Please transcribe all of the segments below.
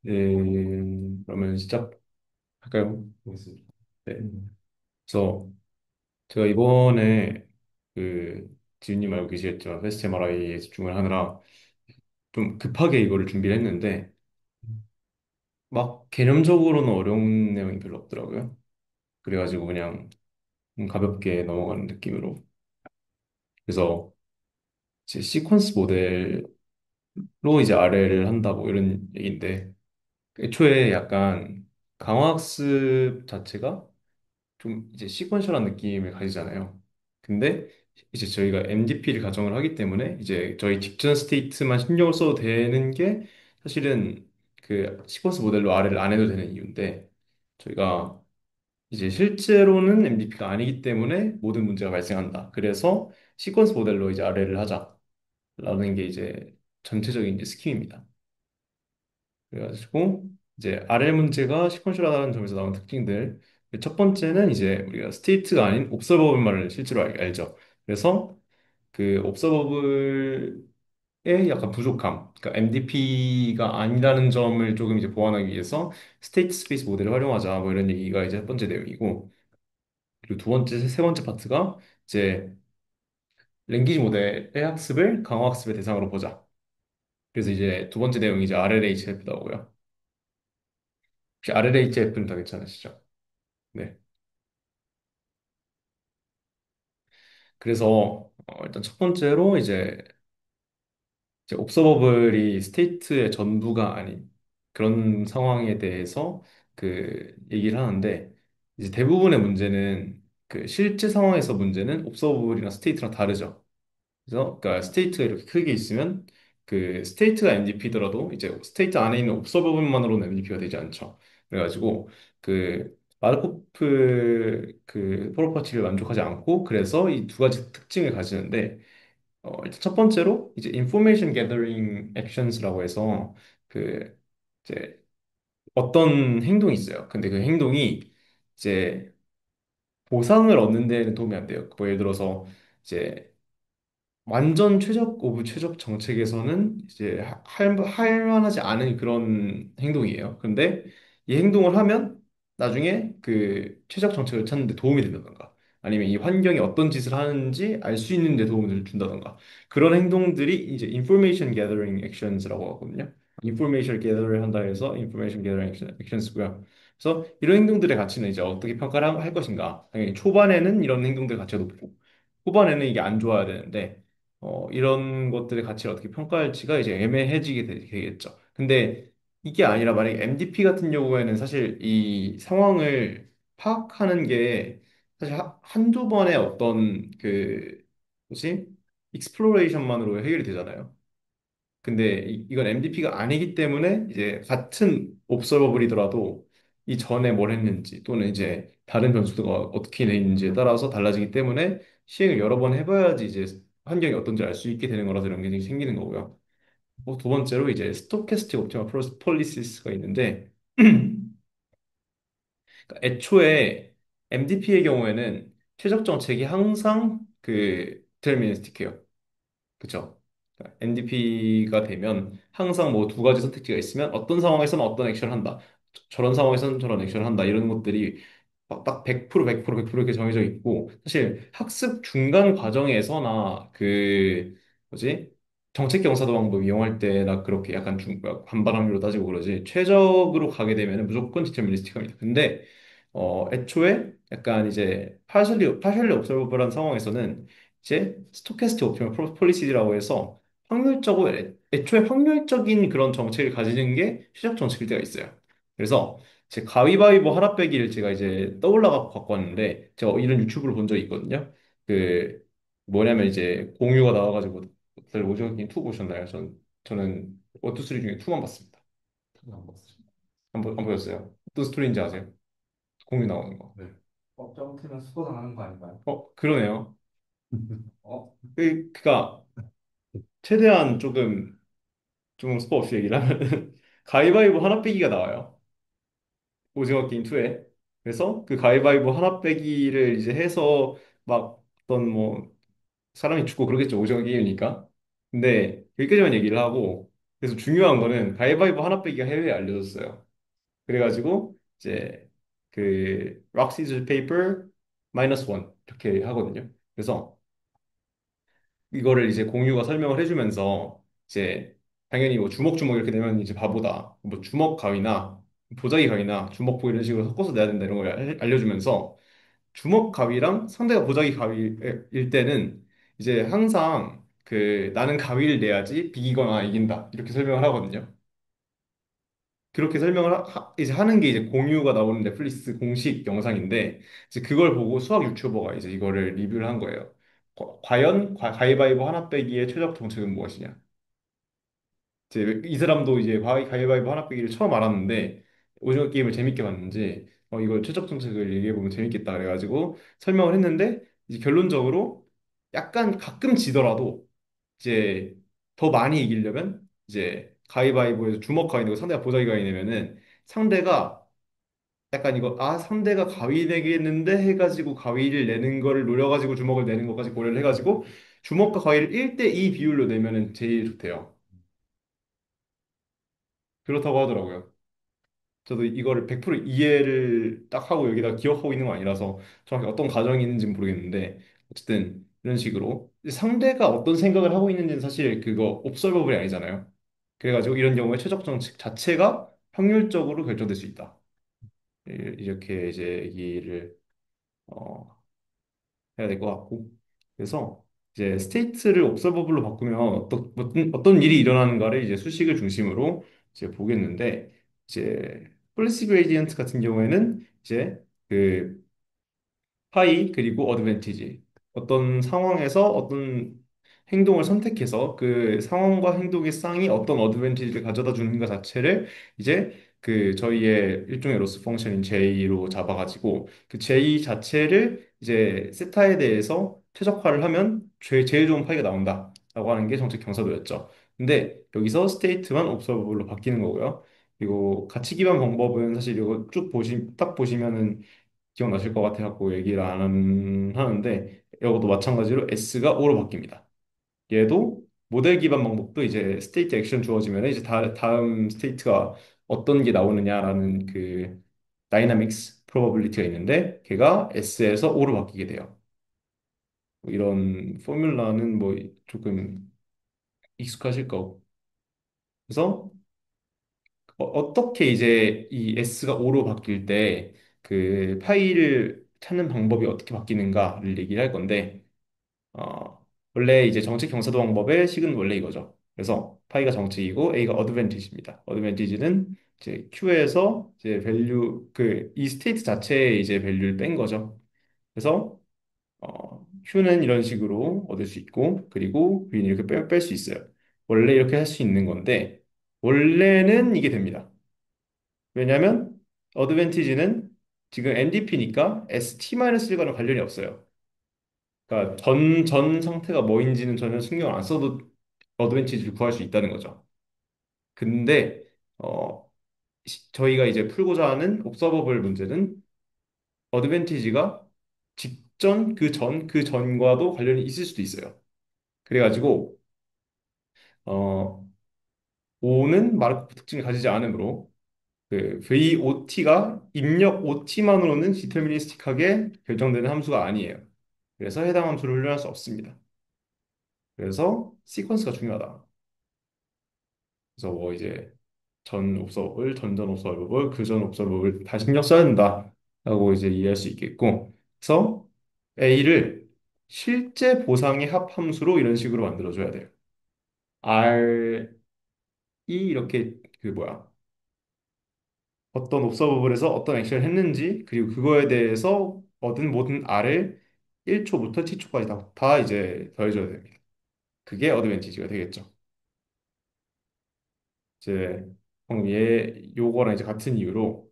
네, 그러면 시작할까요? 알겠습니다. 네. 그래서 제가 이번에 그 지윤님 알고 계시겠지만 페스트 MRI에 집중을 하느라 좀 급하게 이거를 준비를 했는데 막 개념적으로는 어려운 내용이 별로 없더라고요. 그래가지고 그냥 가볍게 넘어가는 느낌으로. 그래서 이제 시퀀스 모델로 이제 RL을 한다고 이런 얘기인데 애초에 약간 강화학습 자체가 좀 이제 시퀀셜한 느낌을 가지잖아요. 근데 이제 저희가 MDP를 가정을 하기 때문에 이제 저희 직전 스테이트만 신경을 써도 되는 게 사실은 그 시퀀스 모델로 R을 안 해도 되는 이유인데 저희가 이제 실제로는 MDP가 아니기 때문에 모든 문제가 발생한다. 그래서 시퀀스 모델로 이제 R를 하자라는 게 이제 전체적인 이제 스킴입니다. 그래가지고 이제 RL 문제가 시퀀셜하다는 점에서 나온 특징들. 첫 번째는 이제 우리가 스테이트가 아닌 옵서버블만을 실제로 알죠. 그래서 그 옵서버블의 약간 부족함, 그러니까 MDP가 아니라는 점을 조금 이제 보완하기 위해서 스테이트 스페이스 모델을 활용하자 뭐 이런 얘기가 이제 첫 번째 내용이고, 그리고 두 번째, 세 번째 파트가 이제 랭귀지 모델의 학습을 강화 학습의 대상으로 보자. 그래서 이제 두 번째 내용이 이제 RLHF 나오고요. 혹시 RLHF는 다 괜찮으시죠? 네. 그래서 일단 첫 번째로 이제 옵서버블이 스테이트의 전부가 아닌 그런 상황에 대해서 그 얘기를 하는데 이제 대부분의 문제는 그 실제 상황에서 문제는 옵서버블이랑 스테이트랑 다르죠. 그래서 그러니까 스테이트가 이렇게 크게 있으면 그 스테이트가 MDP더라도 이제 스테이트 안에 있는 옵서버블만으로는 MDP가 되지 않죠. 그래가지고 그 마르코프 그 프로퍼티를 만족하지 않고 그래서 이 두 가지 특징을 가지는데 일단 첫 번째로 이제 information gathering actions라고 해서 그 이제 어떤 행동이 있어요. 근데 그 행동이 이제 보상을 얻는 데는 도움이 안 돼요. 뭐 예를 들어서 이제 완전 최적 오브 최적 정책에서는 이제 할 만하지 않은 그런 행동이에요. 근데 이 행동을 하면 나중에 그 최적 정책을 찾는 데 도움이 된다던가 아니면 이 환경이 어떤 짓을 하는지 알 수 있는 데 도움을 준다던가 그런 행동들이 이제 information gathering actions라고 하거든요. information gather 한다 해서 information gathering actions고요. 그래서 이런 행동들의 가치는 이제 어떻게 평가를 할 것인가? 당연히 초반에는 이런 행동들의 가치가 높고 후반에는 이게 안 좋아야 되는데 이런 것들의 가치를 어떻게 평가할지가 이제 애매해지게 되겠죠. 근데 이게 아니라 만약에 MDP 같은 경우에는 사실 이 상황을 파악하는 게 사실 한두 번의 어떤 그 뭐지? 익스플로레이션만으로 해결이 되잖아요. 근데 이건 MDP가 아니기 때문에 이제 같은 옵서버블이더라도 이 전에 뭘 했는지 또는 이제 다른 변수가 어떻게 돼 있는지에 따라서 달라지기 때문에 시행을 여러 번 해봐야지 이제 환경이 어떤지 알 수 있게 되는 거라서 이런 게 생기는 거고요. 두 번째로 이제 스토캐스틱 옵티멀 폴리시스가 있는데 그러니까 애초에 MDP의 경우에는 최적 정책이 항상 그 디터미니스틱해요. 그쵸? NDP가 되면 항상 뭐 두 가지 선택지가 있으면 어떤 상황에서는 어떤 액션을 한다. 저런 상황에서는 저런 액션을 한다. 이런 것들이 딱 100%, 100%, 100% 이렇게 정해져 있고 사실 학습 중간 과정에서나 그 뭐지? 정책 경사도 방법 이용할 때나 그렇게 약간 반반 확률로 따지고 그러지 최적으로 가게 되면 무조건 디터미니스틱합니다. 근데 애초에 약간 이제 파셜리 옵서버블한 상황에서는 이제 스토캐스틱 옵티멀 폴리시라고 해서 확률적으로 애초에 확률적인 그런 정책을 가지는 게 최적 정책일 때가 있어요. 그래서 제 가위바위보 하나 빼기를 제가 이제 떠올라 갖고 왔는데 제가 이런 유튜브를 본 적이 있거든요. 그 뭐냐면 이제 공유가 나와가지고 다들 오징어 게임 2 보셨나요? 저는 1, 2, 3 중에 2만 봤습니다. 안 봤어요. 안 보셨어요? 어떤 스토리인지 아세요? 공유 나오는 거. 네. 점프면 수고 당하는 거 아닌가요? 그러네요. 어? 그니까 최대한 좀 스포 없이 얘기를 하면 가위바위보 하나 빼기가 나와요. 오징어 게임 2에. 그래서 그 가위바위보 하나 빼기를 이제 해서 막 어떤 뭐 사람이 죽고 그러겠죠. 오징어 게임이니까. 근데 여기까지만 얘기를 하고 그래서 중요한 거는 가위바위보 하나 빼기가 해외에 알려졌어요. 그래가지고 이제 그 rock, scissors, paper 마이너스 원 이렇게 하거든요. 그래서 이거를 이제 공유가 설명을 해주면서 이제 당연히 뭐 주먹 이렇게 내면 이제 바보다. 뭐 주먹 가위나 보자기 가위나 주먹보 이런 식으로 섞어서 내야 된다 이런 걸 알려주면서 주먹 가위랑 상대가 보자기 가위일 때는 이제 항상 그 나는 가위를 내야지 비기거나 이긴다 이렇게 설명을 하거든요. 그렇게 설명을 이제 하는 게 이제 공유가 나오는 넷플릭스 공식 영상인데 이제 그걸 보고 수학 유튜버가 이제 이거를 리뷰를 한 거예요. 과연 가위바위보 하나 빼기의 최적 정책은 무엇이냐? 이제 이 사람도 이제 가위바위보 하나 빼기를 처음 알았는데 오징어 게임을 재밌게 봤는지 이거 최적 정책을 얘기해 보면 재밌겠다 그래가지고 설명을 했는데 이제 결론적으로 약간 가끔 지더라도 이제 더 많이 이기려면 이제 가위바위보에서 주먹 가위 내고 상대가 보자기 가위 내면은 상대가 약간 이거 상대가 가위 내겠는데 해가지고 가위를 내는 거를 노려가지고 주먹을 내는 것까지 고려를 해가지고 주먹과 가위를 1대2 비율로 내면은 제일 좋대요. 그렇다고 하더라고요. 저도 이거를 100% 이해를 딱 하고 여기다 기억하고 있는 건 아니라서 정확히 어떤 과정이 있는지는 모르겠는데 어쨌든 이런 식으로 상대가 어떤 생각을 하고 있는지는 사실 그거 옵설버블이 아니잖아요. 그래가지고 이런 경우에 최적 정책 자체가 확률적으로 결정될 수 있다. 이렇게 이제 얘기를 어, 해야 될 것 같고 그래서 이제 스테이트를 옵서버블로 바꾸면 어떤 일이 일어나는가를 이제 수식을 중심으로 이제 보겠는데 이제 폴리시 그레디언트 같은 경우에는 이제 그 파이 그리고 어드밴티지 어떤 상황에서 어떤 행동을 선택해서 그 상황과 행동의 쌍이 어떤 어드밴티지를 가져다 주는 것 자체를 이제 그 저희의 일종의 로스 펑션인 J로 잡아가지고 그 J 자체를 이제 세타에 대해서 최적화를 하면 제일 좋은 파이가 나온다라고 하는 게 정책 경사도였죠. 근데 여기서 스테이트만 옵서버블로 바뀌는 거고요. 그리고 가치 기반 방법은 사실 이거 딱 보시면은 기억나실 것 같아갖고 얘기를 안 하는데 이것도 마찬가지로 S가 O로 바뀝니다. 얘도 모델 기반 방법도 이제 스테이트 액션 주어지면 이제 다음 스테이트가 어떤 게 나오느냐라는 그 다이나믹스 프로버빌리티가 있는데 걔가 S에서 O로 바뀌게 돼요. 뭐 이런 포뮬라는 뭐 조금 익숙하실 거고. 그래서 떻게 이제 이 S가 O로 바뀔 때 그 파일을 찾는 방법이 어떻게 바뀌는가를 얘기를 할 건데 원래 이제 정책 경사도 방법의 식은 원래 이거죠. 그래서 파이가 정책이고 A가 어드밴티지입니다. 어드밴티지는 이제 Q에서 이제 밸류 그 이 스테이트 자체에 이제 밸류를 뺀 거죠. 그래서 Q는 이런 식으로 얻을 수 있고 그리고 V는 이렇게 뺄 수 있어요. 원래 이렇게 할 수 있는 건데 원래는 이게 됩니다. 왜냐하면 어드밴티지는 지금 NDP니까 ST-1과는 관련이 없어요. 그러니까 전 상태가 뭐인지는 전혀 신경 안 써도 어드밴티지를 구할 수 있다는 거죠. 근데 어, 저희가 이제 풀고자 하는 옵서버블 문제는 어드밴티지가 직전 그 전과도 관련이 있을 수도 있어요. 그래가지고 어, O는 마르코프 특징을 가지지 않으므로 그 VOT가 입력 OT만으로는 디터미니스틱하게 결정되는 함수가 아니에요. 그래서 해당 함수를 훈련할 수 없습니다. 그래서 시퀀스가 중요하다. 그래서 뭐 이제 전 옵서버블, 전전 옵서버블, 그전 옵서버블 다 신경 써야 된다라고 이제 이해할 수 있겠고, 그래서 A를 실제 보상의 합함수로 이런 식으로 만들어줘야 돼요. R이 이렇게 그 뭐야 어떤 옵서버블에서 어떤 액션을 했는지 그리고 그거에 대해서 얻은 모든 R을 1초부터 T초까지 다 이제 더해줘야 됩니다. 그게 어드밴티지가 되겠죠. 이제 방금 요거랑 이제 같은 이유로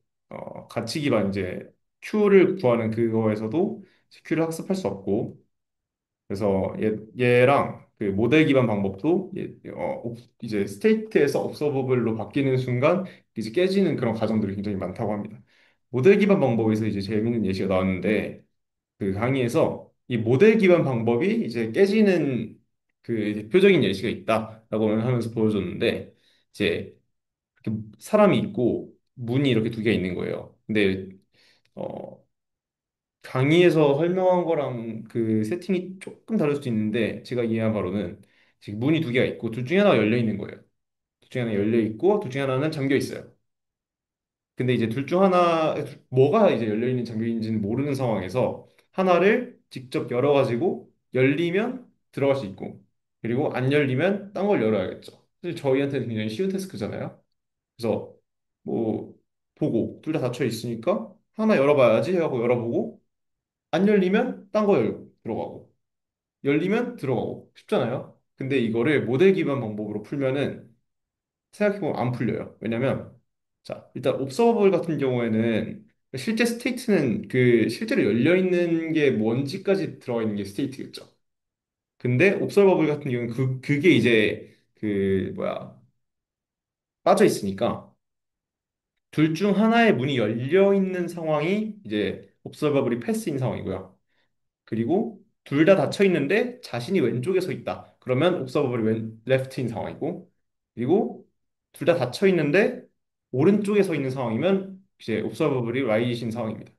가치 기반 이제 Q를 구하는 그거에서도 Q를 학습할 수 없고 그래서 얘랑 그 모델 기반 방법도 이제 스테이트에서 observable로 바뀌는 순간 이제 깨지는 그런 과정들이 굉장히 많다고 합니다. 모델 기반 방법에서 이제 재밌는 예시가 나왔는데 그 강의에서 이 모델 기반 방법이 이제 깨지는 그 대표적인 예시가 있다라고 하면서 보여줬는데 이제 이렇게 사람이 있고 문이 이렇게 두 개 있는 거예요. 근데 어, 강의에서 설명한 거랑 그 세팅이 조금 다를 수도 있는데 제가 이해한 바로는 지금 문이 두 개가 있고 둘 중에 하나가 열려 있는 거예요. 둘 중에 하나 열려 있고 둘 중에 하나는 잠겨 있어요. 근데 이제 둘 중 하나 뭐가 이제 열려 있는 잠겨 있는지는 모르는 상황에서 하나를 직접 열어가지고 열리면 들어갈 수 있고 그리고 안 열리면 딴 걸 열어야겠죠. 사실 저희한테는 굉장히 쉬운 태스크잖아요. 그래서 뭐 보고 둘 다 닫혀 있으니까 하나 열어봐야지 해갖고 열어보고 안 열리면 딴 거 열고 들어가고 열리면 들어가고 쉽잖아요. 근데 이거를 모델 기반 방법으로 풀면은 생각해보면 안 풀려요. 왜냐면 자 일단 옵서버블 같은 경우에는 실제 스테이트는 그 실제로 열려 있는 게 뭔지까지 들어가 있는 게 스테이트겠죠. 근데 옵서버블 같은 경우는 그게 이제 그 뭐야 빠져 있으니까 둘 중 하나의 문이 열려 있는 상황이 이제 옵서버블이 패스인 상황이고요. 그리고 둘 다 닫혀 있는데 자신이 왼쪽에 서 있다. 그러면 옵서버블이 레프트인 상황이고, 그리고 둘 다 닫혀 있는데 오른쪽에 서 있는 상황이면 이제 옵서버블이 라이트인 상황입니다.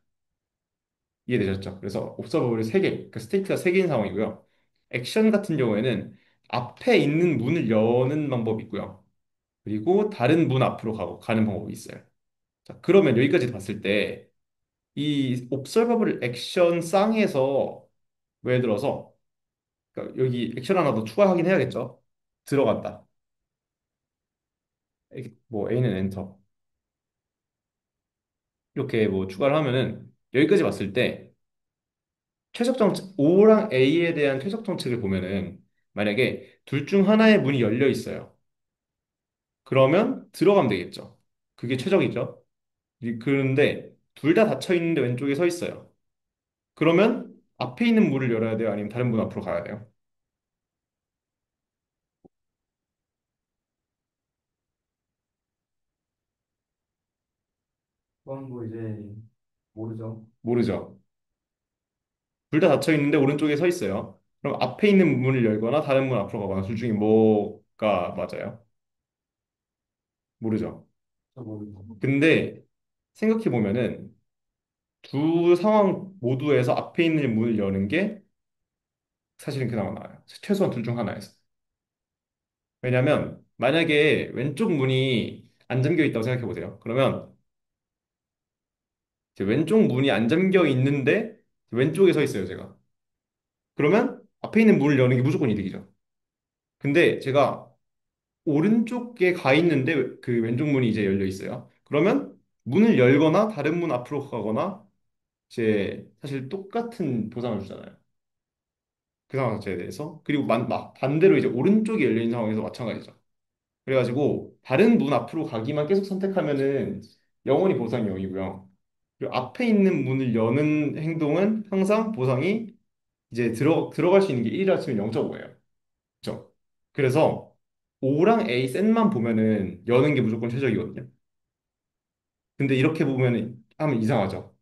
이해되셨죠? 그래서 옵서버블이 세 개, 그 스테이트가 세 개인 상황이고요. 액션 같은 경우에는 앞에 있는 문을 여는 방법이 있고요. 그리고 다른 문 앞으로 가는 방법이 있어요. 자, 그러면 여기까지 봤을 때 이 옵서버블 액션 쌍에서 예를 들어서 그러니까 여기 액션 하나 더 추가하긴 해야겠죠. 들어간다. 뭐 A는 엔터. 이렇게 뭐 추가를 하면은 여기까지 봤을 때 최적 정책 O랑 A에 대한 최적 정책을 보면은 만약에 둘 중 하나의 문이 열려 있어요. 그러면 들어가면 되겠죠. 그게 최적이죠. 그런데 둘 다 닫혀 있는데 왼쪽에 서 있어요. 그러면 앞에 있는 문을 열어야 돼요? 아니면 다른 문 앞으로 가야 돼요? 그건 뭐 이제 모르죠. 모르죠. 둘 다 닫혀 있는데 오른쪽에 서 있어요. 그럼 앞에 있는 문을 열거나 다른 문 앞으로 가거나 둘 중에 뭐가 맞아요? 모르죠. 저 모르죠. 근데 생각해 보면은 두 상황 모두에서 앞에 있는 문을 여는 게 사실은 그나마 나아요. 최소한 둘 중 하나에서. 왜냐면 만약에 왼쪽 문이 안 잠겨 있다고 생각해 보세요. 그러면 이제 왼쪽 문이 안 잠겨 있는데 왼쪽에 서 있어요, 제가. 그러면 앞에 있는 문을 여는 게 무조건 이득이죠. 근데 제가 오른쪽에 가 있는데 그 왼쪽 문이 이제 열려 있어요. 그러면 문을 열거나 다른 문 앞으로 가거나 이제 사실 똑같은 보상을 주잖아요. 그 상황 자체에 대해서. 그리고 반대로 이제 오른쪽이 열려 있는 상황에서 마찬가지죠. 그래가지고 다른 문 앞으로 가기만 계속 선택하면은 영원히 보상이 0이고요. 그리고 앞에 있는 문을 여는 행동은 항상 보상이 이제 들어갈 수 있는 게 1이라 치면 0.5예요. 그렇죠? 그래서 O랑 A 셋만 보면은 여는 게 무조건 최적이거든요. 근데 이렇게 보면 하면 이상하죠.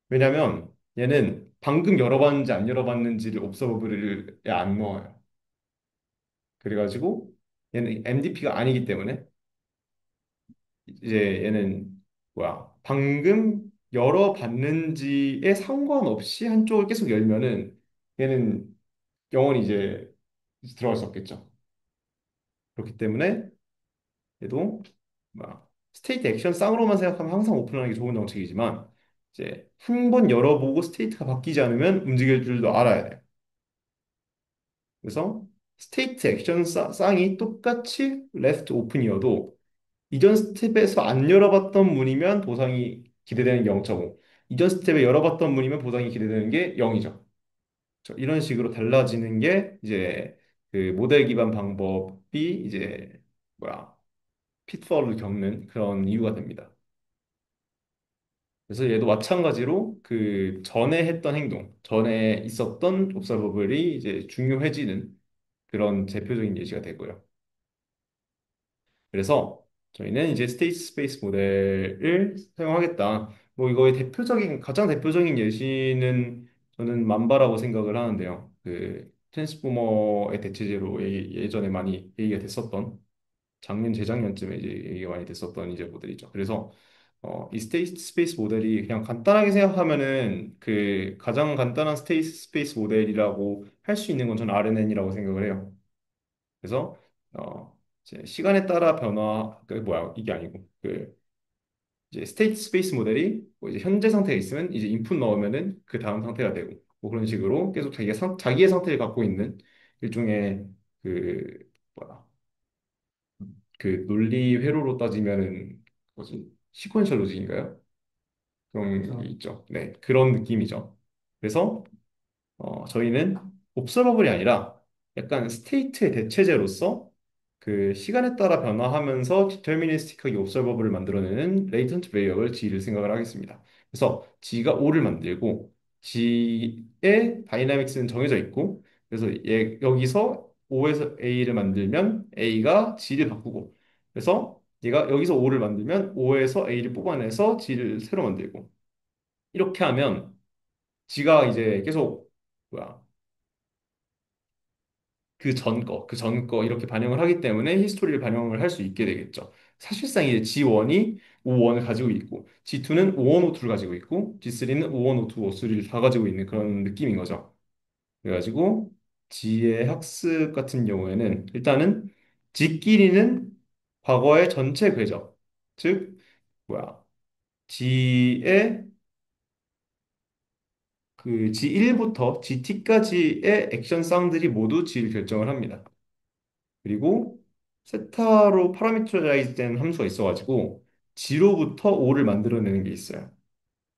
왜냐면 얘는 방금 열어봤는지 안 열어봤는지를 옵서버블에 안 넣어요. 그래가지고 얘는 MDP가 아니기 때문에 이제 얘는 뭐야 방금 열어봤는지에 상관없이 한쪽을 계속 열면은 얘는 영원히 이제 들어갈 수 없겠죠. 그렇기 때문에 얘도 막 스테이트 액션 쌍으로만 생각하면 항상 오픈하는 게 좋은 정책이지만 이제 한 번 열어보고 스테이트가 바뀌지 않으면 움직일 줄도 알아야 돼요. 그래서 스테이트 액션 쌍이 똑같이 레프트 오픈이어도 이전 스텝에서 안 열어봤던 문이면 보상이 기대되는 게 0.5, 이전 스텝에 열어봤던 문이면 보상이 기대되는 게 0이죠. 이런 식으로 달라지는 게 이제 그 모델 기반 방법이 이제 뭐야 pitfall을 겪는 그런 이유가 됩니다. 그래서 얘도 마찬가지로 그 전에 했던 행동, 전에 있었던 옵서버블이 이제 중요해지는 그런 대표적인 예시가 되고요. 그래서 저희는 이제 스테이트 스페이스 모델을 사용하겠다. 뭐 이거의 가장 대표적인 예시는 저는 만바라고 생각을 하는데요. 그 트랜스포머의 대체제로 예전에 많이 얘기가 됐었던. 작년 재작년쯤에 이제 얘기가 많이 됐었던 이제 모델이죠. 그래서 이 스테이트 스페이스 모델이 그냥 간단하게 생각하면은 그 가장 간단한 스테이트 스페이스 모델이라고 할 수 있는 건 저는 RNN이라고 생각을 해요. 그래서 이제 시간에 따라 변화 그 뭐야 이게 아니고 그 이제 스테이트 스페이스 모델이 뭐 이제 현재 상태에 있으면 이제 인풋 넣으면은 그 다음 상태가 되고 뭐 그런 식으로 계속 자기의 상태를 갖고 있는 일종의 그 뭐야 그 논리 회로로 따지면은 뭐지 시퀀셜 로직인가요? 그런 게 그렇죠. 있죠. 네, 그런 느낌이죠. 그래서 저희는 옵서버블이 아니라 약간 스테이트의 대체제로서 그 시간에 따라 변화하면서 디터미니스틱하게 옵서버블을 만들어내는 레이턴트 베리어블 G를 생각을 하겠습니다. 그래서 G가 O를 만들고 G의 다이나믹스는 정해져 있고 그래서 여기서 O에서 A를 만들면 A가 G를 바꾸고 그래서 얘가 여기서 O를 만들면 O에서 A를 뽑아내서 G를 새로 만들고 이렇게 하면 G가 이제 계속 뭐야 그 전 거 이렇게 반영을 하기 때문에 히스토리를 반영을 할 수 있게 되겠죠. 사실상 이제 G1이 O1을 가지고 있고 G2는 O1, O2를 가지고 있고 G3는 O1, O2, O3를 다 가지고 있는 그런 느낌인 거죠. 그래가지고 G의 학습 같은 경우에는 일단은 G끼리는 과거의 전체 궤적, 즉 뭐야 G의 그 G1부터 GT까지의 액션 쌍들이 모두 G를 결정을 합니다. 그리고 세타로 파라미터라이즈 된 함수가 있어가지고 G로부터 O를 만들어내는 게 있어요.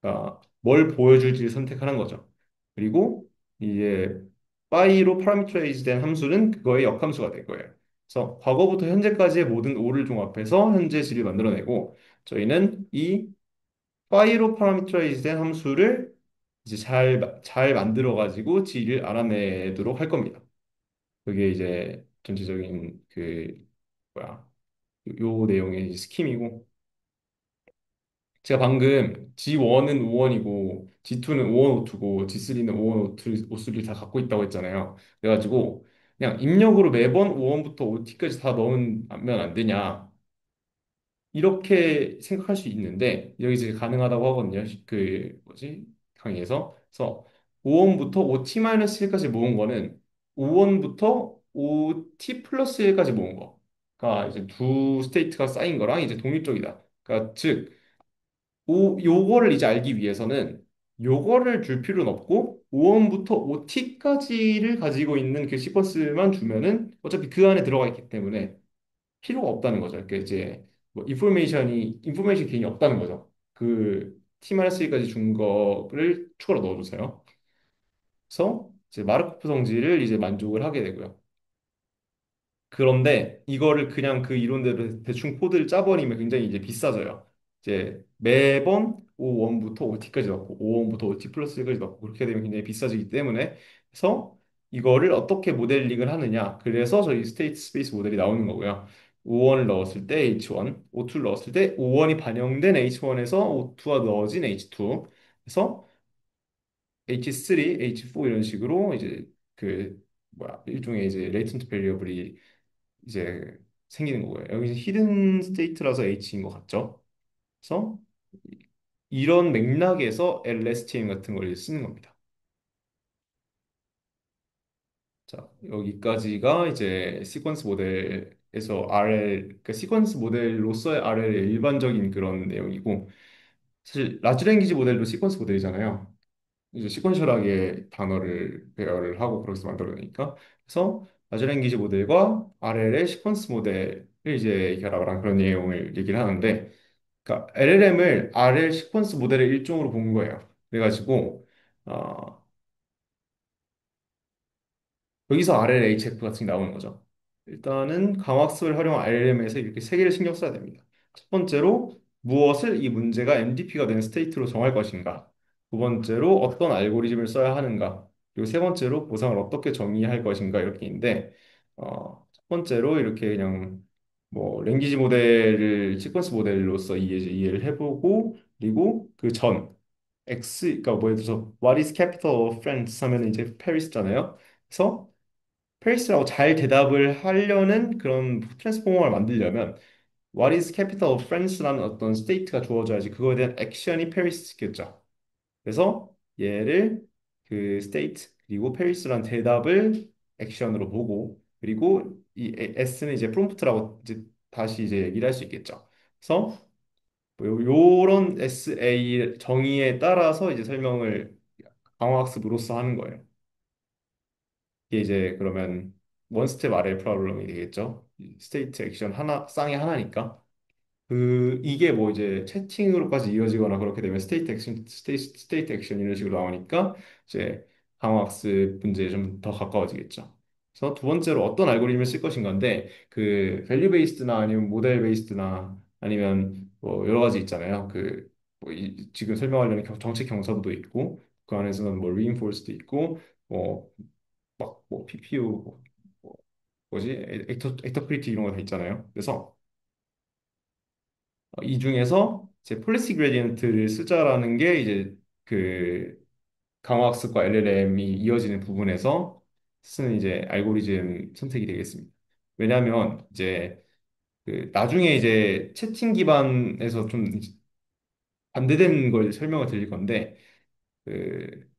그러니까 뭘 보여줄지를 선택하는 거죠. 그리고 이제 바이로 파라미터라이즈 된 함수는 그거의 역함수가 될 거예요. 그래서 과거부터 현재까지의 모든 O를 종합해서 현재 G를 만들어내고 저희는 이 바이로 파라미터라이즈 된 함수를 이제 잘 만들어가지고 G를 알아내도록 할 겁니다. 그게 이제 전체적인 그 뭐야 요 내용의 이제 스킴이고 제가 방금 G1은 O1이고 G2는 O1, O2고 G3는 O1, O2, O3를 다 갖고 있다고 했잖아요. 그래가지고 그냥 입력으로 매번 O1부터 OT까지 다 넣으면 안 되냐 이렇게 생각할 수 있는데 여기 이제 가능하다고 하거든요. 그 뭐지 강의에서 그래서 O1부터 OT-1까지 모은 거는 O1부터 OT 플러스 1까지 모은 거가 이제 두 스테이트가 쌓인 거랑 이제 동일적이다. 그러니까 즉 요거를 이제 알기 위해서는 요거를 줄 필요는 없고 O1부터 OT까지를 가지고 있는 그 시퀀스만 주면은 어차피 그 안에 들어가 있기 때문에 필요가 없다는 거죠. 그러니까 이제 뭐 인포메이션 개인이 없다는 거죠. 그 T-1까지 준 거를 추가로 넣어주세요. 그래서 이제 마르코프 성질을 이제 만족을 하게 되고요. 그런데 이거를 그냥 그 이론대로 대충 코드를 짜버리면 굉장히 이제 비싸져요. 이제 매번 O1부터 OT까지 넣고 O1부터 OT 플러스 1까지 넣고 그렇게 되면 굉장히 비싸지기 때문에 그래서 이거를 어떻게 모델링을 하느냐. 그래서 저희 스테이트 스페이스 모델이 나오는 거고요. O1을 넣었을 때 H1, O2를 넣었을 때 O1이 반영된 H1에서 O2가 넣어진 H2. 그래서 H3, H4 이런 식으로 이제 그 뭐야 일종의 이제 레이턴트 베리어블이 이제 생기는 거고요. 여기서 히든 스테이트라서 H인 것 같죠? 그래서 이런 맥락에서 LSTM 같은 걸 쓰는 겁니다. 자, 여기까지가 이제 시퀀스 모델에서 RL, 그러니까 시퀀스 모델로서의 RL의 일반적인 그런 내용이고, 사실 라지 랭귀지 모델도 시퀀스 모델이잖아요. 이제 시퀀셜하게 단어를 배열을 하고 그렇게 만들어내니까. 그래서 라지 랭귀지 모델과 RL의 시퀀스 모델을 이제 결합을 한 그런 내용을 얘기를 하는데, 그러니까 LLM을 RL 시퀀스 모델의 일종으로 본 거예요. 그래가지고 여기서 RLHF 같은 게 나오는 거죠. 일단은 강학습을 활용한 LLM에서 이렇게 세 개를 신경 써야 됩니다. 첫 번째로 무엇을 이 문제가 MDP가 된 스테이트로 정할 것인가. 두 번째로 어떤 알고리즘을 써야 하는가. 그리고 세 번째로 보상을 어떻게 정의할 것인가 이렇게 있는데 첫 번째로 이렇게 그냥 뭐 랭귀지 모델을 시퀀스 모델로서 이해를 해보고 그리고 그 전 X 그러니까 뭐 예를 들어서 What is capital of France 하면 이제 페리스잖아요. 그래서 페리스라고 잘 대답을 하려는 그런 트랜스포머를 만들려면 What is capital of France라는 어떤 스테이트가 주어져야지 그거에 대한 액션이 페리스겠죠. 그래서 얘를 그 스테이트 그리고 페리스라는 대답을 액션으로 보고 그리고 이 S는 이제 프롬프트라고 이제 다시 이제 얘기를 할 수 있겠죠. 그래서 뭐 요런 SA 정의에 따라서 이제 설명을 강화학습으로써 하는 거예요. 이게 이제 그러면 원 스텝 아래 프로블럼이 되겠죠. 스테이트 액션 하나 쌍이 하나니까 그 이게 뭐 이제 채팅으로까지 이어지거나 그렇게 되면 스테이트 액션 이런 식으로 나오니까 이제 강화학습 문제에 좀 더 가까워지겠죠. 그래서 두 번째로 어떤 알고리즘을 쓸 것인가인데 그 밸류 베이스드나 아니면 모델 베이스드나 아니면 뭐 여러 가지 있잖아요. 지금 설명하려는 정책 경선도 있고 그 안에서는 뭐 리인포스도 있고 뭐 막 뭐 PPU 뭐 뭐지 액터프리티 이런 거 다 있잖아요. 그래서 이 중에서 이제 폴리시 그레디언트를 쓰자라는 게 이제 그 강화학습과 LLM이 이어지는 부분에서 쓰는 이제 알고리즘 선택이 되겠습니다. 왜냐하면 이제 그 나중에 이제 채팅 기반에서 좀 반대되는 걸 설명을 드릴 건데 그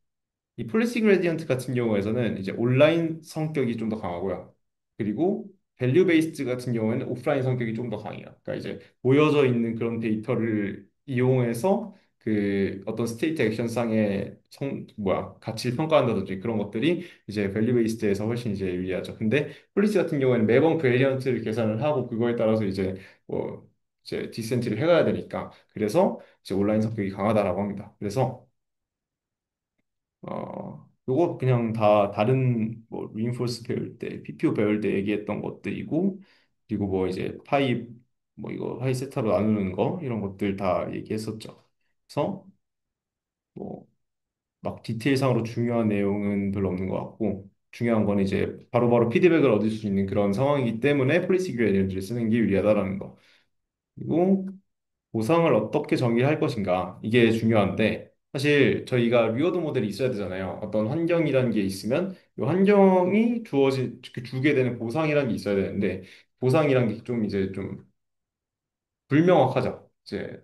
이 폴리시 그레디언트 같은 경우에서는 이제 온라인 성격이 좀 더 강하고요. 그리고 밸류 베이스드 같은 경우에는 오프라인 성격이 좀 더 강해요. 그러니까 이제 모여져 있는 그런 데이터를 이용해서 그 어떤 스테이트 액션상의 가치를 평가한다든지 그런 것들이 이제 밸류 베이스드에서 훨씬 이제 유리하죠. 근데 폴리시 같은 경우에는 매번 그레디언트를 계산을 하고 그거에 따라서 이제 뭐 이제 디센트를 해가야 되니까 그래서 이제 온라인 성격이 강하다라고 합니다. 그래서 요거 그냥 다 다른 뭐 리인포스 배울 때, PPO 배울 때 얘기했던 것들이고, 그리고 뭐 이제 뭐 이거 파이 세타로 나누는 거 이런 것들 다 얘기했었죠. 그래서 뭐 막 디테일상으로 중요한 내용은 별로 없는 것 같고, 중요한 건 이제 바로바로 피드백을 얻을 수 있는 그런 상황이기 때문에 폴리시 뷰 쓰는 게 유리하다라는 거. 그리고 보상을 어떻게 정의할 것인가 이게 중요한데 사실 저희가 리워드 모델이 있어야 되잖아요. 어떤 환경이라는 게 있으면 이 환경이 주게 되는 보상이라는 게 있어야 되는데 보상이란 게 좀 이제 좀 불명확하죠. 이제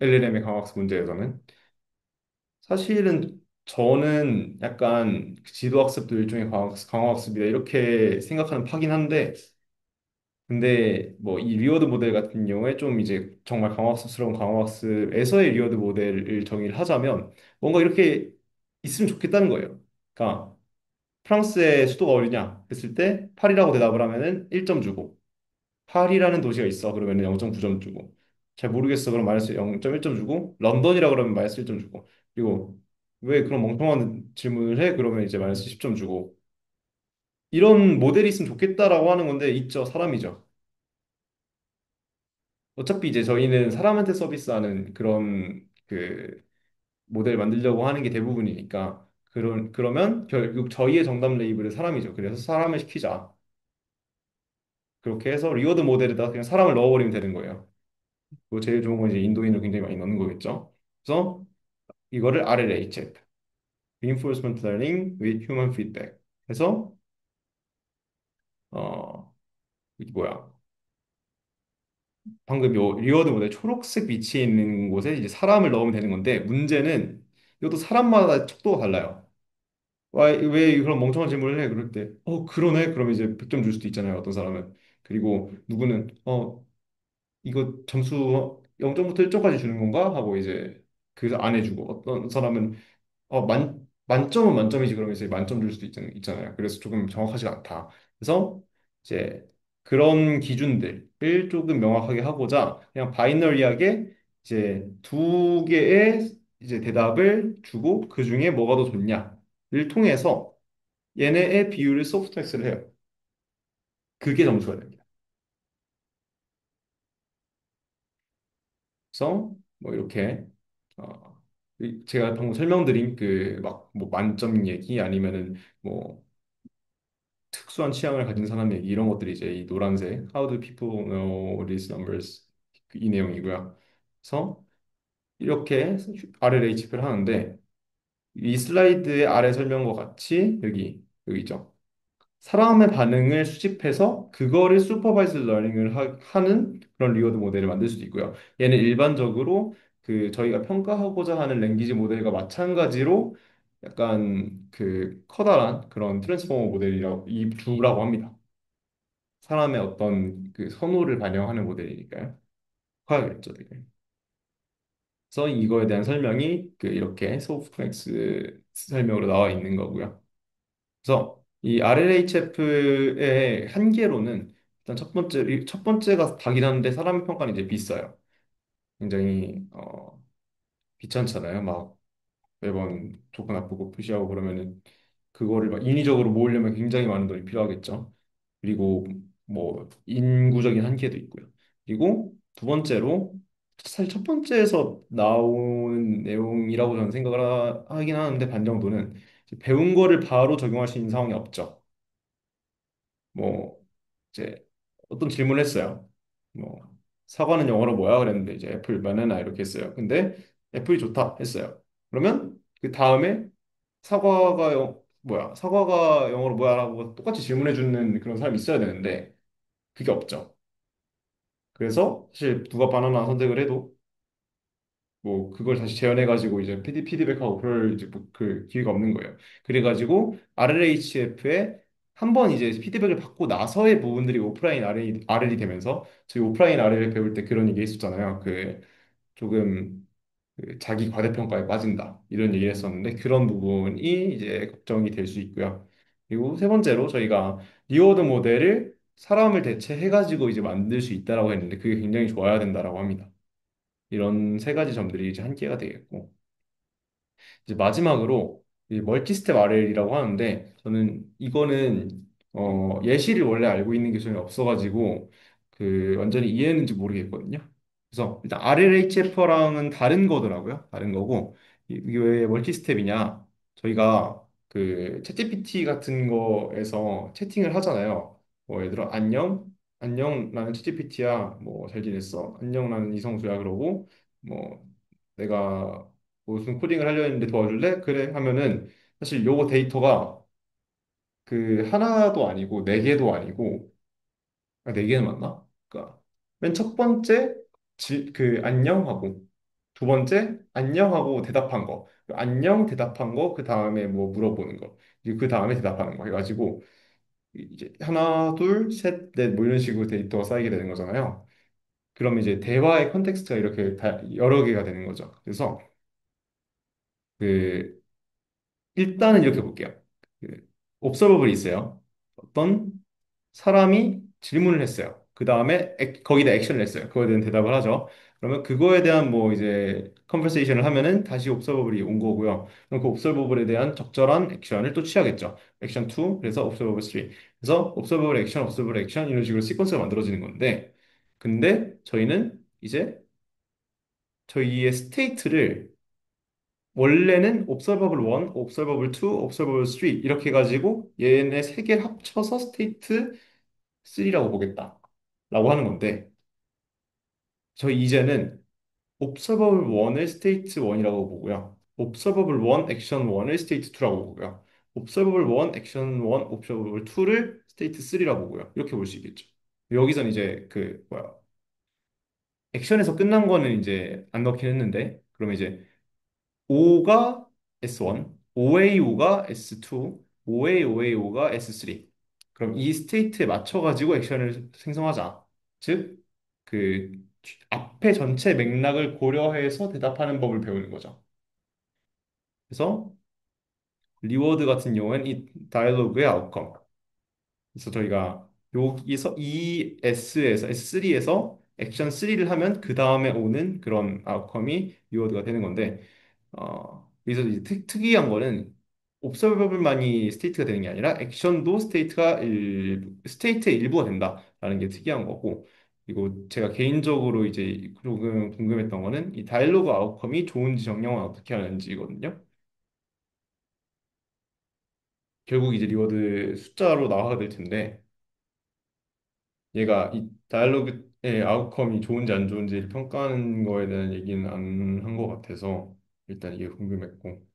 LLM의 강학습 문제에서는 사실은 저는 약간 지도학습도 일종의 강화학습이다 이렇게 생각하는 파긴 한데 근데 뭐 이 리워드 모델 같은 경우에 좀 이제 정말 강화학습스러운 강화학습에서의 리워드 모델을 정의를 하자면 뭔가 이렇게 있으면 좋겠다는 거예요. 그러니까 프랑스의 수도가 어디냐 했을 때 파리라고 대답을 하면은 1점 주고 파리라는 도시가 있어 그러면 0.9점 주고 잘 모르겠어 그럼 마이너스 0.1점 주고 런던이라 그러면 마이너스 1점 주고 그리고 왜 그런 멍청한 질문을 해 그러면 이제 마이너스 10점 주고 이런 모델이 있으면 좋겠다라고 하는 건데 있죠 사람이죠. 어차피 이제 저희는 사람한테 서비스하는 그런 그 모델 만들려고 하는 게 대부분이니까 그러면 결국 저희의 정답 레이블은 사람이죠. 그래서 사람을 시키자. 그렇게 해서 리워드 모델에다 그냥 사람을 넣어버리면 되는 거예요. 그리고 제일 좋은 건 이제 인도인을 굉장히 많이 넣는 거겠죠. 그래서 이거를 RLHF, Reinforcement Learning with Human Feedback 해서 이게 뭐야? 방금 요 리워드 모델 초록색 위치에 있는 곳에 이제 사람을 넣으면 되는 건데 문제는 이것도 사람마다 척도가 달라요. 왜 그런 멍청한 질문을 해? 그럴 때, 그러네? 그러면 이제 100점 줄 수도 있잖아요, 어떤 사람은. 그리고 누구는, 이거 점수 0점부터 1점까지 주는 건가? 하고 이제 그 안 해주고, 어떤 사람은, 만점은 만점이지, 그러면 이제 만점 줄 수도 있잖아요. 그래서 조금 정확하지가 않다. 그래서 이제 그런 기준들을 조금 명확하게 하고자 그냥 바이너리하게 이제 두 개의 이제 대답을 주고 그 중에 뭐가 더 좋냐를 통해서 얘네의 비율을 소프트엑스를 해요. 그게 점수가 됩니다. 그래서 뭐 이렇게 제가 방금 설명드린 그 막 뭐 만점 얘기 아니면은 뭐 특수한 취향을 가진 사람 얘기 이런 것들이 이제 이 노란색 How do people know these numbers 이 내용이고요. 그래서 이렇게 RLHP를 하는데 이 슬라이드의 아래 설명과 같이 여기 있죠. 사람의 반응을 수집해서 그거를 슈퍼바이즈 러닝을 하는 그런 리워드 모델을 만들 수도 있고요. 얘는 일반적으로 그 저희가 평가하고자 하는 랭귀지 모델과 마찬가지로 약간 그 커다란 그런 트랜스포머 모델이라고 이 두라고 합니다. 사람의 어떤 그 선호를 반영하는 모델이니까요. 커야겠죠, 되게. 그래서 이거에 대한 설명이 그 이렇게 소프트맥스 설명으로 나와 있는 거고요. 그래서 이 RLHF의 한계로는 일단 첫 번째가 닭이긴 한데 사람의 평가는 이제 비싸요. 굉장히 귀찮잖아요. 막 매번 조건 나쁘고 표시하고 그러면은 그거를 막 인위적으로 모으려면 굉장히 많은 돈이 필요하겠죠. 그리고 뭐 인구적인 한계도 있고요. 그리고 두 번째로 사실 첫 번째에서 나오는 내용이라고 저는 생각을 하긴 하는데 반 정도는 이제 배운 거를 바로 적용할 수 있는 상황이 없죠. 뭐 이제 어떤 질문을 했어요. 뭐 사과는 영어로 뭐야? 그랬는데 이제 애플 바나나 이렇게 했어요. 근데 애플이 좋다 했어요. 그러면 그 다음에 사과가 영어로 뭐야라고 똑같이 질문해 주는 그런 사람이 있어야 되는데 그게 없죠. 그래서 사실 누가 바나나 선택을 해도 뭐 그걸 다시 재현해 가지고 이제 피드백하고 그럴 이제 뭐그 기회가 없는 거예요. 그래 가지고 RLHF에 한 번 이제 피드백을 받고 나서의 부분들이 오프라인 RL이 되면서 저희 오프라인 RL을 배울 때 그런 얘기 했었잖아요. 그 조금 그 자기 과대평가에 빠진다 이런 얘기를 했었는데 그런 부분이 이제 걱정이 될 수 있고요. 그리고 세 번째로 저희가 리워드 모델을 사람을 대체해가지고 이제 만들 수 있다라고 했는데 그게 굉장히 좋아야 된다라고 합니다. 이런 세 가지 점들이 이제 한계가 되겠고 이제 마지막으로 이 멀티 스텝 RL이라고 하는데 저는 이거는 예시를 원래 알고 있는 게 전혀 없어가지고 그 완전히 이해했는지 모르겠거든요. 그래서 일단 RLHF랑은 다른 거더라고요. 다른 거고 이게 왜 멀티 스텝이냐? 저희가 그 챗GPT 같은 거에서 채팅을 하잖아요. 뭐 예를 들어 안녕 나는 챗GPT야 뭐 잘 지냈어 안녕 나는 이성수야 그러고 뭐 내가 무슨 코딩을 하려 했는데 도와줄래? 그래 하면은 사실 요거 데이터가 그 하나도 아니고 네 개도 아니고 네 개는 맞나? 그러니까 맨 첫 번째 그 안녕하고 두 번째 안녕하고 대답한 거 그 안녕 대답한 거 그 다음에 뭐 물어보는 거 그리고 그 다음에 대답하는 거 해가지고 이제 하나 둘 셋 넷 뭐 이런 식으로 데이터가 쌓이게 되는 거잖아요. 그럼 이제 대화의 컨텍스트가 이렇게 여러 개가 되는 거죠. 그래서 그 일단은 이렇게 볼게요. 그 옵서버블이 있어요. 어떤 사람이 질문을 했어요. 그 다음에 거기다 액션을 했어요. 그거에 대한 대답을 하죠. 그러면 그거에 대한 뭐 이제 컨버세이션을 하면은 다시 옵서버블이 온 거고요. 그럼 그 옵서버블에 대한 적절한 액션을 또 취하겠죠. 액션 2, 그래서 옵서버블 3. 그래서 옵서버블 액션 이런 식으로 시퀀스가 만들어지는 건데 근데 저희는 이제 저희의 스테이트를 원래는 observable 1, observable 2, observable 3 이렇게 해가지고 얘네 세 개를 합쳐서 스테이트 3라고 보겠다 라고 하는 건데 저희 이제는 observable 1을 스테이트 1이라고 보고요. observable 1, 액션 1을 스테이트 2라고 보고요. observable 1, 액션 1, observable 2를 스테이트 3라고 보고요. 이렇게 볼 수 있겠죠. 여기선 이제 그 뭐야 액션에서 끝난 거는 이제 안 넣긴 했는데 그러면 이제 O가 S1, OAO가 S2, OAOAO가 S3. 그럼 이 스테이트에 맞춰가지고 액션을 생성하자. 즉, 그 앞에 전체 맥락을 고려해서 대답하는 법을 배우는 거죠. 그래서 리워드 같은 경우에는 이 다이alo그의 아웃컴. 그래서 저희가 여기서 이 S3에서 액션 3를 하면 그 다음에 오는 그런 아웃컴이 리워드가 되는 건데 그래서 이제 특이한 거는 옵서버블만이 스테이트가 되는 게 아니라 액션도 스테이트의 일부가 된다라는 게 특이한 거고 그리고 제가 개인적으로 이제 조금 궁금했던 거는 이 다이alo그 아웃컴이 좋은지 정령은 어떻게 하는지거든요. 결국 이제 리워드 숫자로 나와야 될 텐데 얘가 이 다이얼로그의 아웃컴이 좋은지 안 좋은지를 평가하는 거에 대한 얘기는 안 한 것 같아서 일단 이게 궁금했고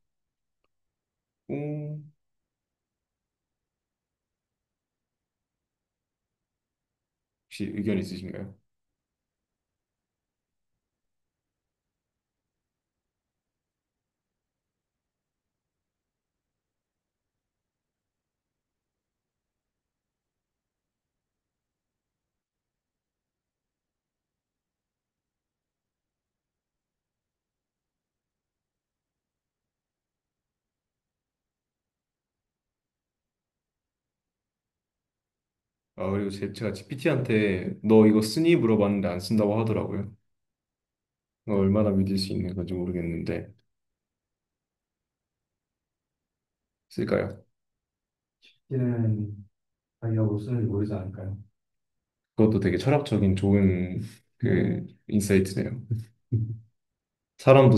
혹시 의견 있으신가요? 아, 그리고 제가 GPT한테 너 이거 쓰니 물어봤는데 안 쓴다고 하더라고요. 얼마나 믿을 수 있는 건지 모르겠는데 쓸까요? PT는 자기가 뭘 쓰는지 모르지 않을까요? 그것도 되게 철학적인 좋은 그 인사이트네요. 사람도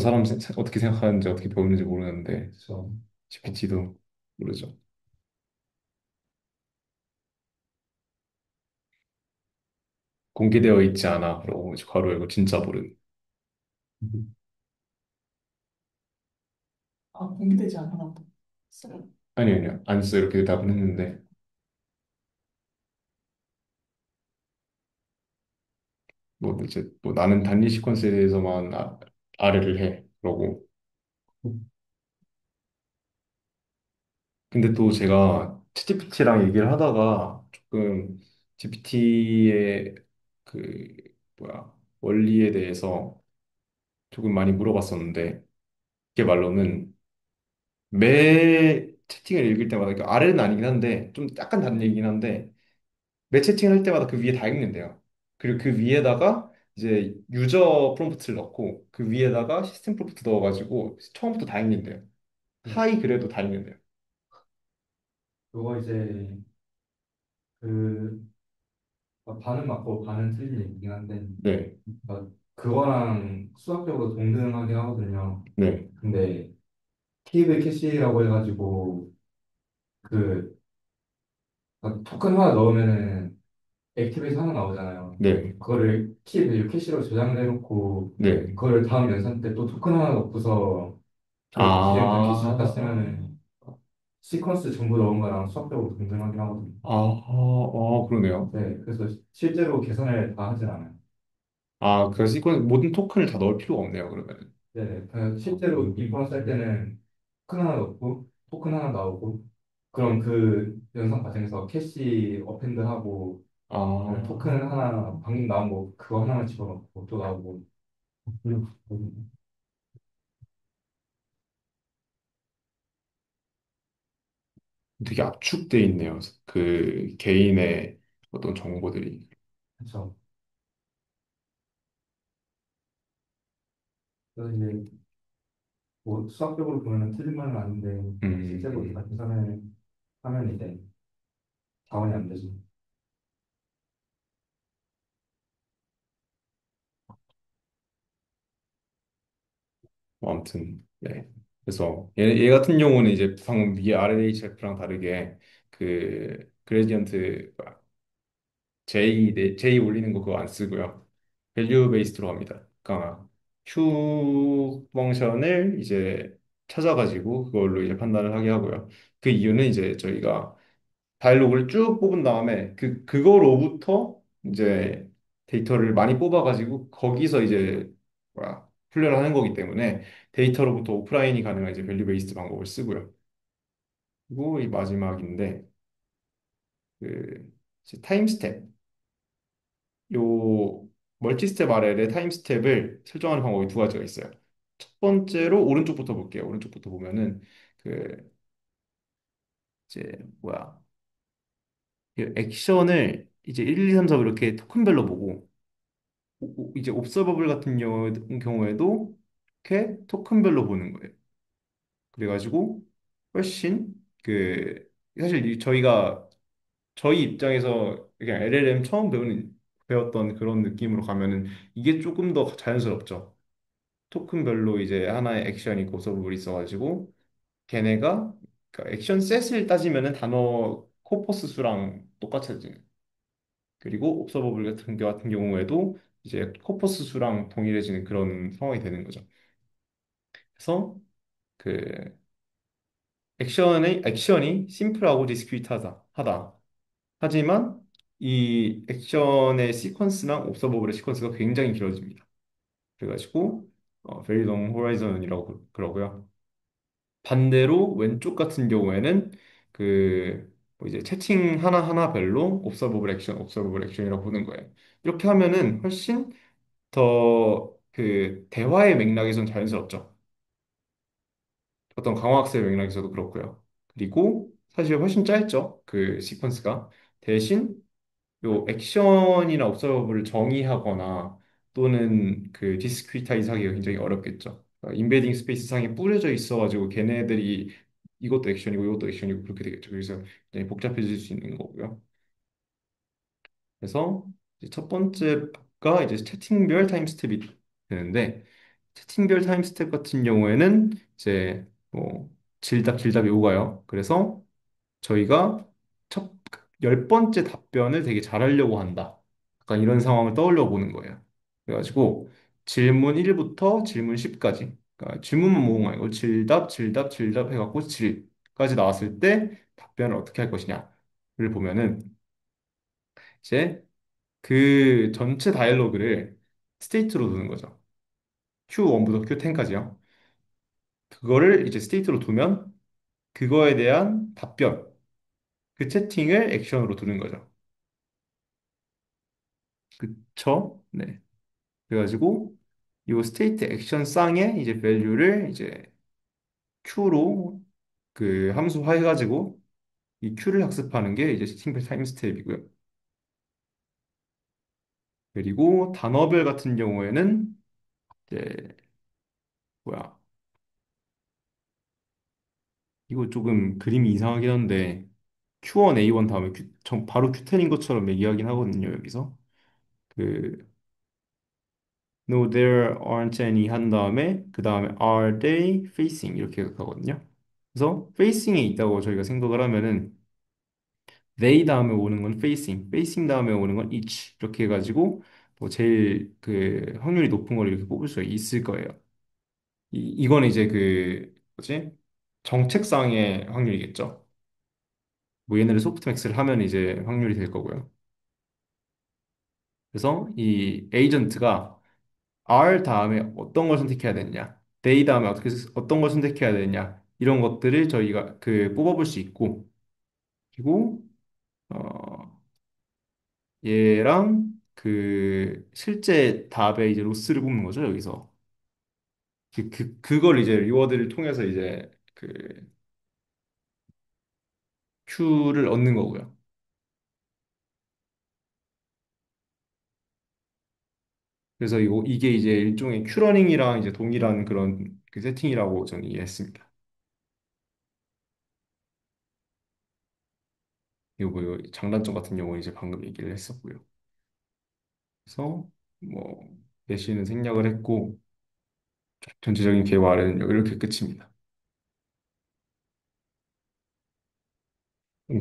어떻게 생각하는지 어떻게 배우는지 모르는데 그렇죠. GPT도 모르죠. 공개되어 있지 않아. 그러고 이제 괄호 열고 진짜 모르는. 아, 공개되지 않아. 써요. 아니요. 안 써. 이렇게 대답은 했는데 뭐 이제 뭐 나는 단위 시퀀스에 대해서만 아래를 해. 그러고 근데 또 제가 챗GPT랑 얘기를 하다가 조금 GPT의 그 뭐야 원리에 대해서 조금 많이 물어봤었는데 걔 말로는 매 채팅을 읽을 때마다 그러니까 아래는 아니긴 한데 좀 약간 다른 얘기긴 한데 매 채팅을 할 때마다 그 위에 다 읽는데요. 그리고 그 위에다가 이제 유저 프롬프트를 넣고 그 위에다가 시스템 프롬프트 넣어가지고 처음부터 다 읽는데요. 네. 하이 그래도 다 읽는데요. 그거 이제 그 반은 맞고 반은 틀린 얘기긴 한데 네, 그거랑 수학적으로 동등하긴 하거든요. 네, 근데 케이블 캐시라고 해가지고 그 토큰 하나 넣으면은 액티베이트 하나 나오잖아요. 네, 그거를 키 밸류 캐시로 저장을 해놓고 네. 그거를 다음 연산 때 또 토큰 하나 넣고서 비행장 캐시 갖다 아, 쓰면은 시퀀스 전부 넣은 거랑 수학적으로 동등하긴 하거든요. 그러네요. 네, 그래서 실제로 계산을 다 하진 않아요. 아, 그래서 이건 모든 토큰을 다 넣을 필요가 없네요, 그러면. 네, 그냥 실제로 인포를 쌀 때는 토큰 하나 넣고 토큰 하나 나오고 그럼 그 연산 과정에서 캐시 어펜드하고 그다음에 아, 토큰 하나 방금 나온 거 그거 하나만 집어넣고 또 나오고 되게 압축돼 있네요. 그 개인의 어떤 정보들이. 그렇죠. 그래서 이제 뭐 수학적으로 보면 틀린 말은 아닌데 실제로 다 음, 계산을 하면 이제 자원이 안 되죠. 뭐 아무튼, 네. 그래서 얘 같은 경우는 이제 방금 위에 RLHF랑 다르게 그 그레디언트 J 올리는 거 그거 안 쓰고요. 밸류 베이스드로 합니다. 그러니까 Q 펑션을 이제 찾아가지고 그걸로 이제 판단을 하게 하고요. 그 이유는 이제 저희가 다이로그를 쭉 뽑은 다음에 그거로부터 이제 데이터를 많이 뽑아가지고 거기서 이제 뭐야 훈련을 하는 거기 때문에 데이터로부터 오프라인이 가능한 이제 밸류 베이스드 방법을 쓰고요. 그리고 이 마지막인데 그 이제 타임 스텝 요 멀티 스텝 RL의 타임 스텝을 설정하는 방법이 두 가지가 있어요. 첫 번째로 오른쪽부터 볼게요. 오른쪽부터 보면은 그 이제 뭐야 그 액션을 이제 1, 2, 3, 4 이렇게 토큰별로 보고 이제 옵서버블 같은 경우에도 이렇게 토큰별로 보는 거예요. 그래가지고 훨씬 그 사실 저희가 저희 입장에서 그냥 LLM 처음 배웠던 그런 느낌으로 가면은 이게 조금 더 자연스럽죠. 토큰별로 이제 하나의 액션이 있고 옵서버블이 있어가지고 걔네가 그러니까 액션 셋을 따지면은 단어 코퍼스 수랑 똑같아지는. 그리고 옵서버블 같은 경우에도 이제 코퍼스 수랑 동일해지는 그런 상황이 되는 거죠. 그래서 그 액션이 심플하고 디스크리트하다. 하지만 이 액션의 시퀀스랑 옵서버블의 시퀀스가 굉장히 길어집니다. 그래가지고 very long horizon이라고 그러고요. 반대로 왼쪽 같은 경우에는 그뭐 이제 채팅 하나하나별로 옵서버블 액션이라고 보는 거예요. 이렇게 하면은 훨씬 더 그 대화의 맥락에선 자연스럽죠. 어떤 강화학습의 맥락에서도 그렇고요. 그리고 사실 훨씬 짧죠. 그 시퀀스가. 대신 요 액션이나 옵서버블을 정의하거나 또는 그 디스크리타이즈 하기가 굉장히 어렵겠죠. 인베딩 스페이스 상에 뿌려져 있어가지고 걔네들이 이것도 액션이고 이것도 액션이고 그렇게 되겠죠. 그래서 굉장히 복잡해질 수 있는 거고요. 그래서 이제 첫 번째가 이제 채팅별 타임 스텝이 되는데 채팅별 타임 스텝 같은 경우에는 이제 뭐 질답이 오가요. 그래서 저희가 첫 10번째 답변을 되게 잘하려고 한다. 약간 이런 상황을 떠올려 보는 거예요. 그래가지고 질문 1부터 질문 10까지. 그러니까 질문만 모은 거 아니고 질답 해갖고 질까지 나왔을 때 답변을 어떻게 할 것이냐를 보면은 이제 그 전체 다이얼로그를 스테이트로 두는 거죠. Q1부터 Q10까지요. 그거를 이제 스테이트로 두면 그거에 대한 답변, 그 채팅을 액션으로 두는 거죠. 그쵸? 네. 그래가지고 이 스테이트 액션 쌍의 이제 밸류를 이제 Q로 그 함수화해가지고 이 Q를 학습하는 게 이제 스팅글 타임 스텝이고요. 그리고 단어별 같은 경우에는 이제 뭐야 이거 조금 그림이 이상하긴 한데 Q1, A1 다음에 바로 Q10인 것처럼 얘기하긴 하거든요, 여기서. 그 No, there aren't any 한 다음에 그 다음에 are they facing 이렇게 가거든요. 그래서 facing에 있다고 저희가 생각을 하면은 they 다음에 오는 건 facing 다음에 오는 건 each 이렇게 해가지고 뭐 제일 그 확률이 높은 걸 이렇게 뽑을 수가 있을 거예요. 이건 이제 그 뭐지? 정책상의 확률이겠죠. 뭐 얘네를 소프트맥스를 하면 이제 확률이 될 거고요. 그래서 이 에이전트가 R 다음에 어떤 걸 선택해야 되느냐, they 다음에 어떤 걸 선택해야 되느냐 이런 것들을 저희가 그 뽑아볼 수 있고 그리고 어, 얘랑 그 실제 답에 이제 로스를 뽑는 거죠 여기서 그걸 이제 리워드를 통해서 이제 그 Q를 얻는 거고요. 그래서 이게 이제 일종의 큐러닝이랑 이제 동일한 그런 그 세팅이라고 저는 이해했습니다. 이거 뭐 장단점 같은 경우는 이제 방금 얘기를 했었고요. 그래서 뭐 내신은 생략을 했고 전체적인 개발은 이렇게 끝입니다.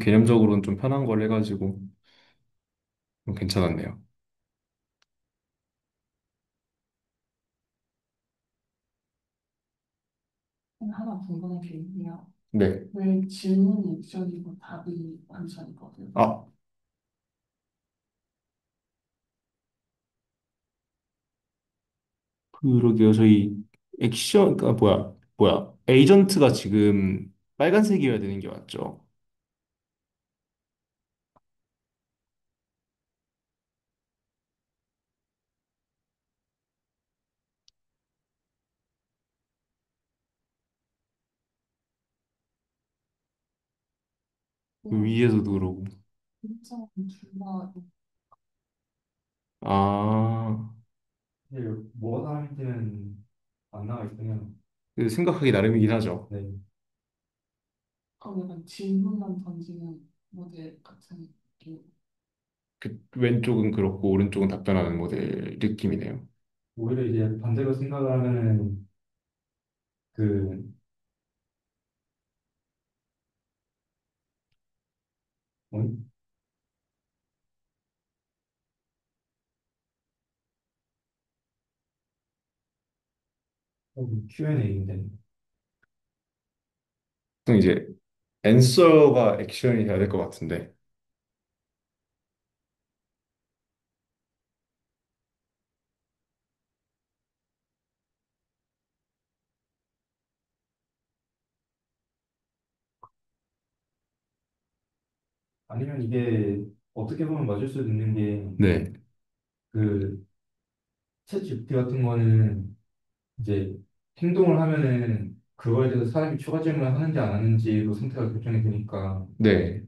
개념적으로는 좀 편한 걸 해가지고 좀 괜찮았네요. 하나 궁금한 게 있네요. 네. 왜 질문이 액션이고 답이 완전이거든요? 아, 그러게요. 저희 액션, 아, 에이전트가 지금 빨간색이어야 되는 게 맞죠? 그 위에서도 그러고. 일정 둘다 아, 이제 뭐가 다른지는 안 나와 있으면 그 생각하기 나름이긴 하죠. 네. 그럼 약간 질문만 던지는 모델 같은 느낌. 그 왼쪽은 그렇고 오른쪽은 답변하는 모델 느낌이네요. 오히려 이제 반대로 생각을 하면은 그 뭐? Q&A인데 그럼 이제 앤서가 액션이 돼야 될 것 같은데 아니면 이게 어떻게 보면 맞을 수도 있는 게 네, 그 챗 GPT 같은 거는 이제 행동을 하면은 그거에 대해서 사람이 추가 질문을 하는지 안 하는지로 상태가 결정이 되니까 네,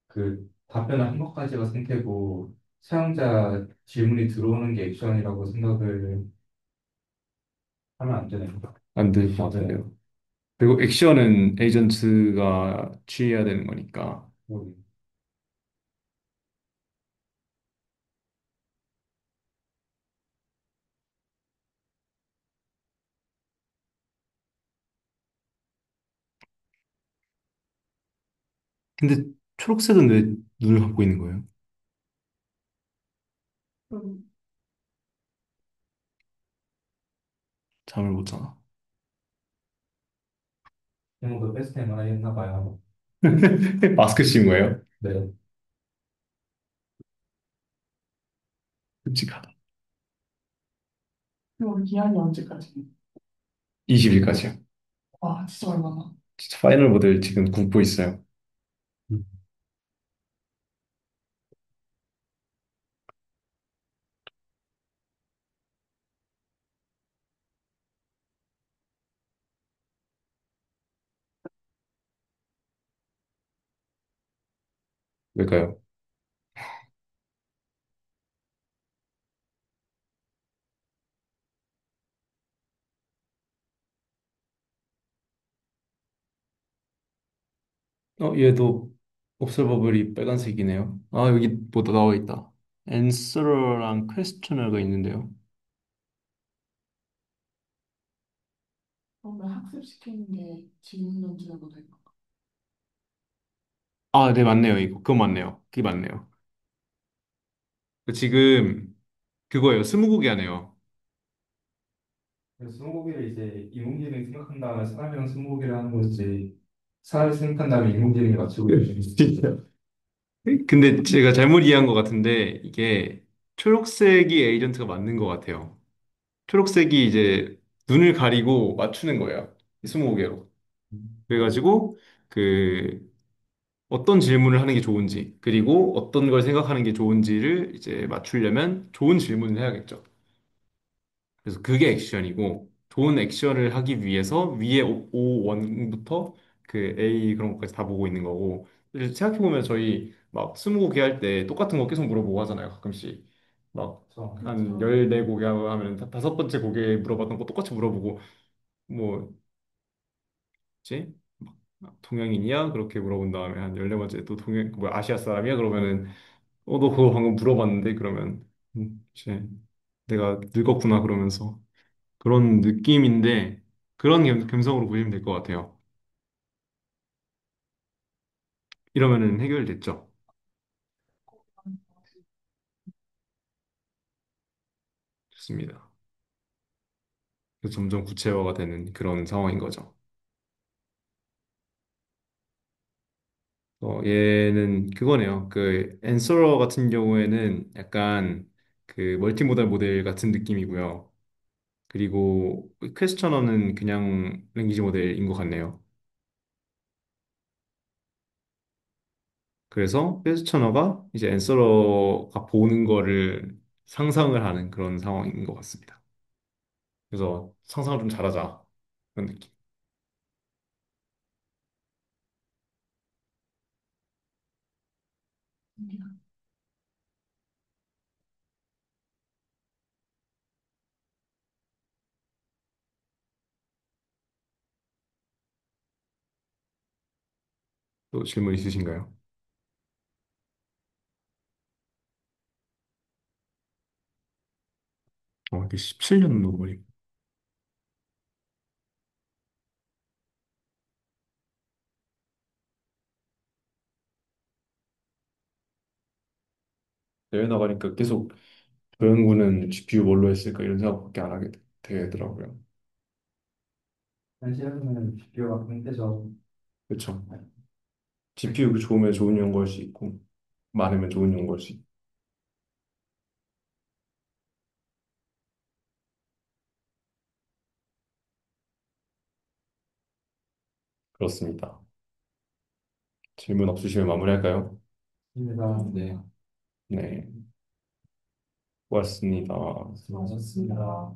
그 답변을 한 것까지가 생태고 사용자 질문이 들어오는 게 액션이라고 생각을 하면 안 되네요. 안 될 것 네. 같은데요. 그리고 액션은 에이전트가 취해야 되는 거니까. 음. 근데 초록색은 왜 눈을 감고 있는 거예요? 잠을 못 자나? 형도 베스트 MRI 했나 봐요. 마스크 씌운 거예요? 네. 끔찍하다. 그럼 기한이 언제까지? 20일까지요. 와, 진짜 얼마나? 진짜 파이널 모델 지금 굽고 있어요. 음. 왜일까요? 얘도 옵서버블이 빨간색이네요. 아, 여기 뭐 나와 있다. 앤서러랑 퀘스처너가 있는데요. 그러면 학습시키는 게 질문 던지는 거도 있고. 아, 네, 맞네요. 이거. 그거 맞네요. 그게 맞네요. 지금 그거예요. 스무고개 하네요. 그래서 스무고개를 이제 인공지능이 생각한 다음에 사람이랑 스무고개를 하는 거지 사람이 생각한 다음에 인공지능이 맞추고 이럴 수 있어요. 근데 제가 잘못 이해한 것 같은데 이게 초록색이 에이전트가 맞는 것 같아요. 초록색이 이제 눈을 가리고 맞추는 거예요. 이 스무고개로. 그래가지고 그 어떤 질문을 하는 게 좋은지 그리고 어떤 걸 생각하는 게 좋은지를 이제 맞추려면 좋은 질문을 해야겠죠. 그래서 그게 액션이고 좋은 액션을 하기 위해서 위에 O1부터 그 A 그런 것까지 다 보고 있는 거고 생각해보면 저희 막 스무고개 할 때 똑같은 거 계속 물어보고 하잖아요 가끔씩 막 그래서 한 그렇죠. 14고개 하면 다섯 번째 고개 물어봤던 거 똑같이 물어보고 뭐 뭐지? 막 동양인이야? 그렇게 물어본 다음에 한 14번째 또 동양 뭐 아시아 사람이야? 그러면은 너 그거 방금 물어봤는데 그러면 이제 내가 늙었구나 그러면서 그런 느낌인데 그런 감성으로 보시면 될 것 같아요. 이러면은 해결됐죠. 좋습니다. 그래서 점점 구체화가 되는 그런 상황인 거죠. 얘는 그거네요. 그 앤서러 같은 경우에는 약간 그 멀티모달 모델 같은 느낌이고요. 그리고 퀘스처너는 그냥 랭귀지 모델인 것 같네요. 그래서 퀘스처너가 이제 앤서러가 보는 거를 상상을 하는 그런 상황인 것 같습니다. 그래서 상상을 좀 잘하자. 그런 느낌. 또 질문 있으신가요? 이게 17년 노멀이. 대회 나가니까 계속 저 연구는 GPU 뭘로 했을까 이런 생각밖에 안 하게 되더라고요. 현실에서는 비교가 힘들죠. 그렇죠. GPU 좋으면 좋은 연구할 수 있고 많으면 좋은 연구할 수 있고 그렇습니다. 질문 없으시면 마무리할까요? 입니다. 네. 네, 고맙습니다. 수고하셨습니다.